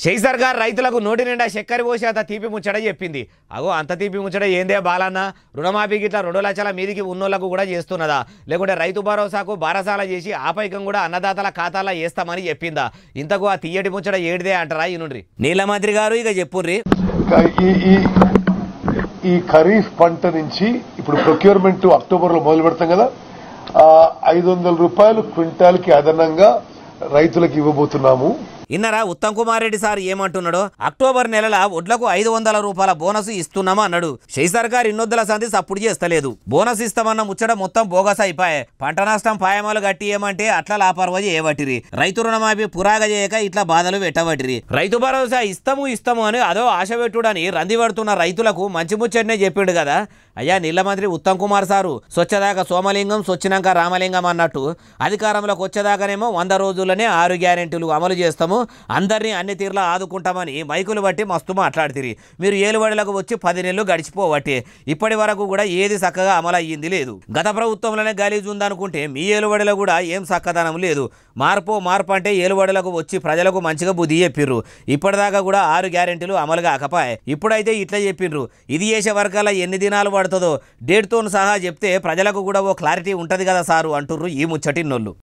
కేసీఆర్ గారు రైతులకు నోటి నిండా చక్కెర పోసి అంత తీపి ముచ్చట చెప్పింది. అగో అంత తీపి ముచ్చట ఏందే బాలన్న, రుణమాఫీ గిట్లా 2 లక్షల మీదికి ఉన్నోళ్లకు కూడా చేస్తున్నదా, లేకుంటే రైతు భరోసాకు బారసాల చేసి ఆపైకం కూడా అన్నదాతల ఖాతాలో వేస్తామని చెప్పిందా? ఇంతకు ఆ తీయటి ముచ్చట ఏడిదే అంటారా? ఈనుండ్రి నీలమంత్రి గారు ఇక చెప్పుర్రి. ఈ ఖరీఫ్ పంట నుంచి ఇప్పుడు ప్రొక్యూర్మెంట్ అక్టోబర్లో మొదలు పెడతాం కదా, 500 రూపాయలు క్వింటాల్కి అదనంగా రైతులకు ఇవ్వబోతున్నాము. ఇన్నరా ఉత్తమ్ కుమార్ రెడ్డి సార్ ఏమంటున్నాడో? అక్టోబర్ నెలల వడ్లకు 500 రూపాయల బోనస్ ఇస్తున్నామా అన్నాడు. కేసీఆర్ గారు ఇన్నొద్దుల సంధి సప్పుడు చేస్తలేదు. బోనస్ ఇస్తామన్న ముచ్చట మొత్తం బోగస్ అయిపోయాయి. పంట నష్టం పాయమాలు గట్టి ఏమంటే అట్లా లాపర్వజి ఏవటిరి. రైతు రుణమాఫీ పురాగ చేయక ఇట్లా బాధలు పెట్టవటిరి. రైతు భరోసా ఇస్తాము అని అదో ఆశ పెట్టుడని రంది పడుతున్న రైతులకు మంచి ముచ్చటనే చెప్పిండు కదా. అయ్యా నీళ్లమంత్రి ఉత్తమ్ కుమార్ సారు స్వచ్ఛదాకా సోమలింగం స్వచ్ఛనాక రామలింగం అన్నట్టు అధికారంలోకి వచ్చేదాకానేమో 100 రోజుల్లోనే 6 గ్యారెంటీలు అమలు చేస్తాము, అందరినీ అన్ని తీర్లా ఆదుకుంటామని మైకులు బట్టి మస్తు మాట్లాడుతుంది. మీరు ఏలుబడులకు వచ్చి 10 నెలలు గడిచిపోవట్టి ఇప్పటి వరకు కూడా ఏది చక్కగా అమలు అయ్యింది లేదు. గత ప్రభుత్వంలోనే గలీజు ఉందనుకుంటే మీ ఏలుబడిలో కూడా ఏం చక్కదనం లేదు. మార్పు అంటే ఏలుబడులకు వచ్చి ప్రజలకు మంచిగా బుద్ధి చెప్పిర్రు. ఇప్పటిదాకా కూడా 6 గ్యారెంటీలు అమలు కాకపాయే. ఇప్పుడైతే ఇట్లా చెప్పిండ్రు. ఇది చేసే వర్గాల ఎన్ని దినాలు పడుతుందో డేట్తో సహా చెప్తే ప్రజలకు కూడా ఓ క్లారిటీ ఉంటుంది కదా సారు అంటుర్రు ఈ ముచ్చటిన్నోళ్ళు.